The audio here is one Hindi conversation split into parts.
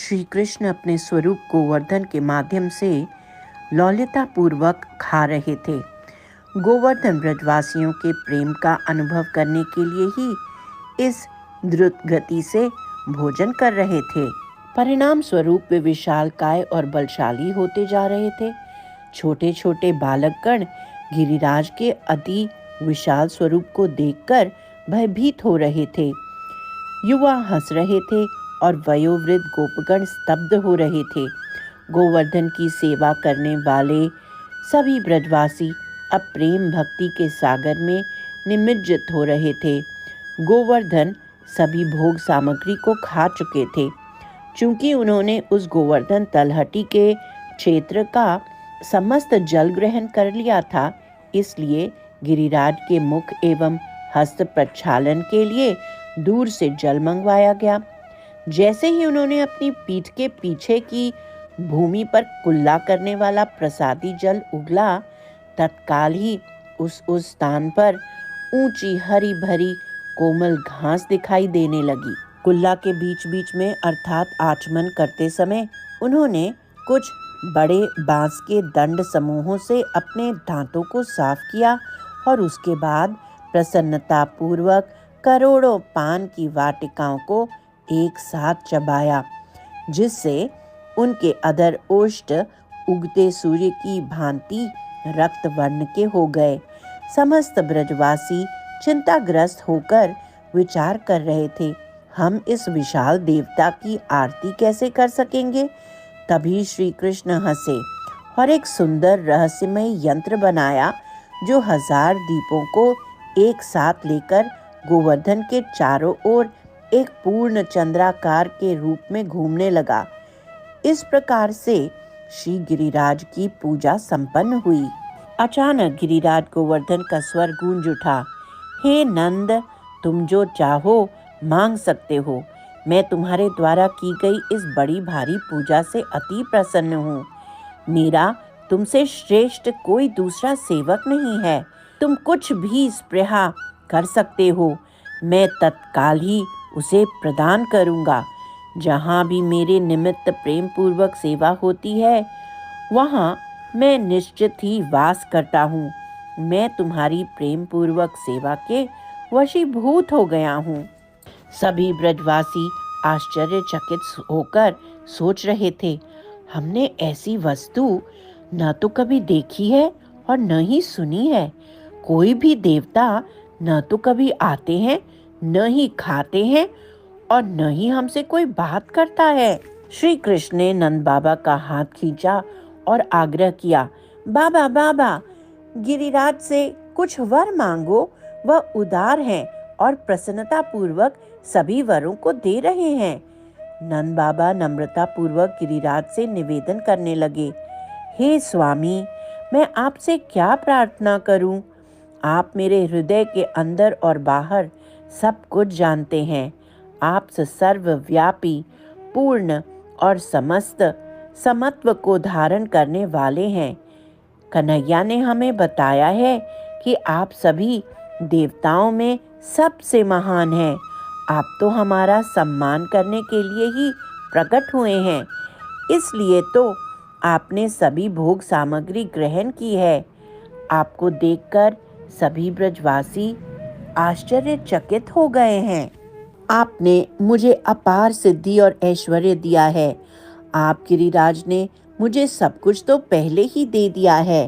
श्री कृष्ण अपने स्वरूप गोवर्धन के माध्यम से लौल्यता पूर्वक खा रहे थे। गोवर्धन ब्रजवासियों के प्रेम का अनुभव करने के लिए ही इस द्रुत गति से भोजन कर रहे थे। परिणाम स्वरूप वे विशालकाय और बलशाली होते जा रहे थे। छोटे छोटे बालकगण गिरिराज के अति विशाल स्वरूप को देखकर भयभीत हो रहे थे। युवा हंस रहे थे और वयोवृद्ध गोपगण स्तब्ध हो रहे थे। गोवर्धन की सेवा करने वाले सभी ब्रजवासी अब प्रेम भक्ति के सागर में निमज्जित हो रहे थे। गोवर्धन सभी भोग सामग्री को खा चुके थे। चूंकि उन्होंने उस गोवर्धन तलहटी के क्षेत्र का समस्त जल ग्रहण कर लिया था, इसलिए गिरिराज के मुख एवं हस्त प्रक्षालन के लिए दूर से जल मंगवाया गया। जैसे ही उन्होंने अपनी पीठ के पीछे की भूमि पर कुल्ला करने वाला प्रसादी जल उगला, तत्काल ही उस स्थान पर ऊंची हरी भरी कोमल घास दिखाई देने लगी। कुल्ला के बीच बीच में अर्थात आचमन करते समय उन्होंने कुछ बड़े बांस के दंड समूहों से अपने दांतों को साफ किया और उसके बाद प्रसन्नता पूर्वक करोड़ों पान की वाटिकाओं को एक साथ चबाया, जिससे उनके अधर ओष्ठ उगते सूर्य की भांति रक्त वर्ण के हो गए। समस्त ब्रजवासी चिंताग्रस्त होकर विचार कर रहे थे, हम इस विशाल देवता की आरती कैसे कर सकेंगे। तभी श्री कृष्ण हंसे और एक सुंदर रहस्यमय यंत्र बनाया, जो 1000 दीपों को एक साथ लेकर गोवर्धन के चारों ओर एक पूर्ण चंद्राकार के रूप में घूमने लगा। इस प्रकार से श्री गिरिराज की पूजा संपन्न हुई। अचानक गिरिराज गोवर्धन का स्वर गूंज उठा, हे नंद, तुम जो चाहो मांग सकते हो। मैं तुम्हारे द्वारा की गई इस बड़ी भारी पूजा से अति प्रसन्न हूँ। मेरा तुमसे श्रेष्ठ कोई दूसरा सेवक नहीं है। तुम कुछ भी स्पृहा कर सकते हो, मैं तत्काल ही उसे प्रदान करूँगा। जहाँ भी मेरे निमित्त प्रेम पूर्वक सेवा होती है, वहाँ मैं निश्चित ही वास करता हूँ। मैं तुम्हारी प्रेम पूर्वक सेवा के वशीभूत हो गया हूँ। सभी ब्रजवासी आश्चर्यचकित होकर सोच रहे थे, हमने ऐसी वस्तु न तो कभी देखी है और न ही सुनी है। कोई भी देवता न तो कभी आते हैं, न ही खाते हैं और न ही हमसे कोई बात करता है। श्री कृष्ण ने नंद बाबा का हाथ खींचा और आग्रह किया, बाबा बाबा, गिरिराज से कुछ वर मांगो। वह उदार हैं और प्रसन्नता पूर्वक सभी वरों को दे रहे हैं। नंद बाबा नम्रता पूर्वक गिरिराज से निवेदन करने लगे, हे स्वामी, मैं आपसे क्या प्रार्थना करूं? आप मेरे हृदय के अंदर और बाहर सब कुछ जानते हैं। आप सर्वव्यापी, पूर्ण और समस्त समत्व को धारण करने वाले हैं। कन्हैया ने हमें बताया है कि आप सभी देवताओं में सबसे महान हैं। आप तो हमारा सम्मान करने के लिए ही प्रकट हुए हैं, इसलिए तो आपने सभी भोग सामग्री ग्रहण की है। आपको देखकर सभी ब्रजवासी आश्चर्यचकित हो गए हैं। आपने मुझे अपार सिद्धि और ऐश्वर्य दिया है। आप गिरिराज ने मुझे सब कुछ तो पहले ही दे दिया है।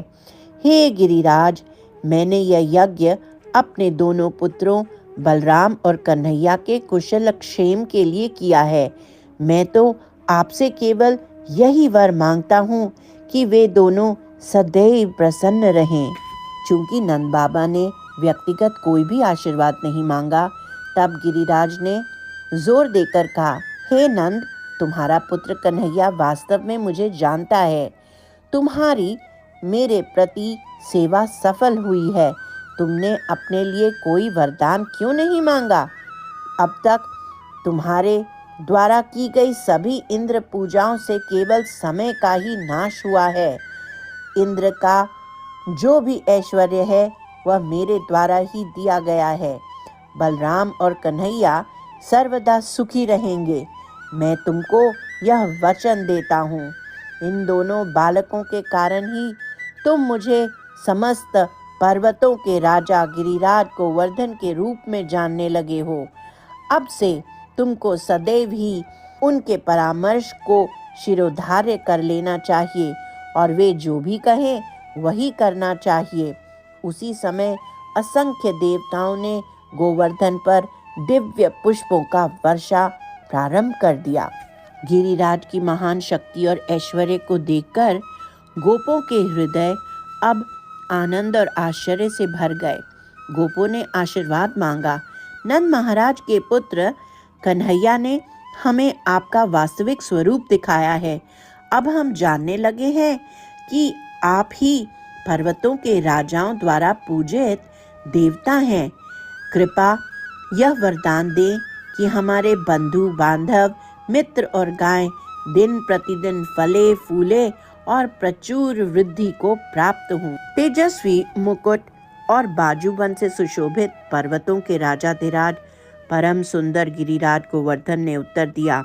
हे गिरिराज, मैंने यह यज्ञ अपने दोनों पुत्रों बलराम और कन्हैया के कुशल क्षेम के लिए किया है। मैं तो आपसे केवल यही वर मांगता हूँ कि वे दोनों सदैव प्रसन्न रहें। चूंकि नंद बाबा ने व्यक्तिगत कोई भी आशीर्वाद नहीं मांगा, तब गिरिराज ने जोर देकर कहा, हे नंद, तुम्हारा पुत्र कन्हैया वास्तव में मुझे जानता है। तुम्हारी मेरे प्रति सेवा सफल हुई है। तुमने अपने लिए कोई वरदान क्यों नहीं मांगा? अब तक तुम्हारे द्वारा की गई सभी इंद्र पूजाओं से केवल समय का ही नाश हुआ है। इंद्र का जो भी ऐश्वर्य है वह मेरे द्वारा ही दिया गया है। बलराम और कन्हैया सर्वदा सुखी रहेंगे। मैं तुमको यह वचन देता हूँ। इन दोनों बालकों के कारण ही तुम मुझे समस्त पर्वतों के राजा गिरिराज गोवर्धन के रूप में जानने लगे हो। अब से तुमको सदैव ही उनके परामर्श को शिरोधार्य कर लेना चाहिए और वे जो भी कहें वही करना चाहिए। उसी समय असंख्य देवताओं ने गोवर्धन पर दिव्य पुष्पों का वर्षा प्रारंभ कर दिया। गिरिराज की महान शक्ति और ऐश्वर्य को देखकर गोपों के हृदय अब आनंद और आश्चर्य से भर गए। गोपों ने आशीर्वाद मांगा। नंद महाराज के पुत्र कन्हैया ने हमें आपका वास्तविक स्वरूप दिखाया है। अब हम जानने लगे हैं कि आप ही पर्वतों के राजाओं द्वारा पूजित देवता हैं। कृपा यह वरदान दें कि हमारे बंधु बांधव मित्र और गाय दिन प्रतिदिन फले फूले और प्रचुर वृद्धि को प्राप्त हों। तेजस्वी मुकुट और बाजूबंद से सुशोभित पर्वतों के राजाधिराज परम सुंदर गिरिराज गोवर्धन ने उत्तर दिया,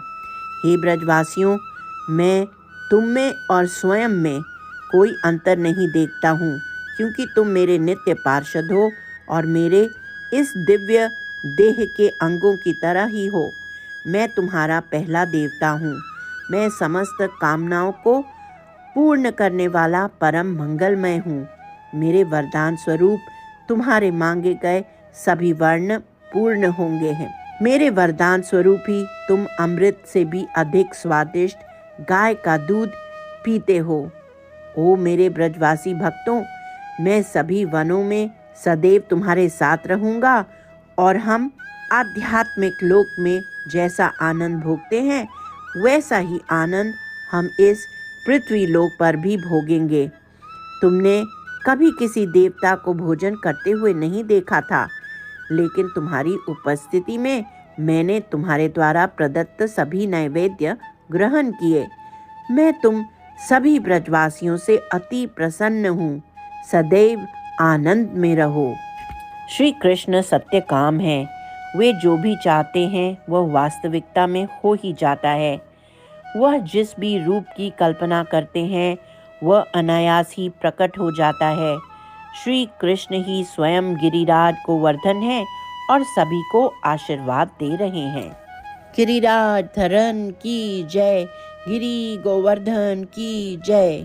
हे ब्रजवासियों, मैं तुम में और स्वयं में कोई अंतर नहीं देखता हूँ, क्योंकि तुम मेरे नित्य पार्षद हो और मेरे इस दिव्य देह के अंगों की तरह ही हो। मैं तुम्हारा पहला देवता हूँ। मैं समस्त कामनाओं को पूर्ण करने वाला परम मंगलमय हूँ। मेरे वरदान स्वरूप तुम्हारे मांगे गए सभी वर्ण पूर्ण होंगे हैं। मेरे वरदान स्वरूप ही तुम अमृत से भी अधिक स्वादिष्ट गाय का दूध पीते हो। ओ मेरे ब्रजवासी भक्तों, मैं सभी वनों में सदैव तुम्हारे साथ रहूंगा और हम आध्यात्मिक लोक में जैसा आनंद भोगते हैं वैसा ही आनंद हम इस पृथ्वी लोक पर भी भोगेंगे। तुमने कभी किसी देवता को भोजन करते हुए नहीं देखा था, लेकिन तुम्हारी उपस्थिति में मैंने तुम्हारे द्वारा प्रदत्त सभी नैवेद्य ग्रहण किए। मैं तुम सभी ब्रजवासियों से अति प्रसन्न हूँ। सदैव आनंद में रहो। श्री कृष्ण सत्य काम है। वे जो भी चाहते हैं वह वास्तविकता में हो ही जाता है। वह जिस भी रूप की कल्पना करते हैं वह अनायास ही प्रकट हो जाता है। श्री कृष्ण ही स्वयं गिरिराज गोवर्धन है और सभी को आशीर्वाद दे रहे हैं। गिरिराज धरन की जय, गिरि गोवर्धन की जय।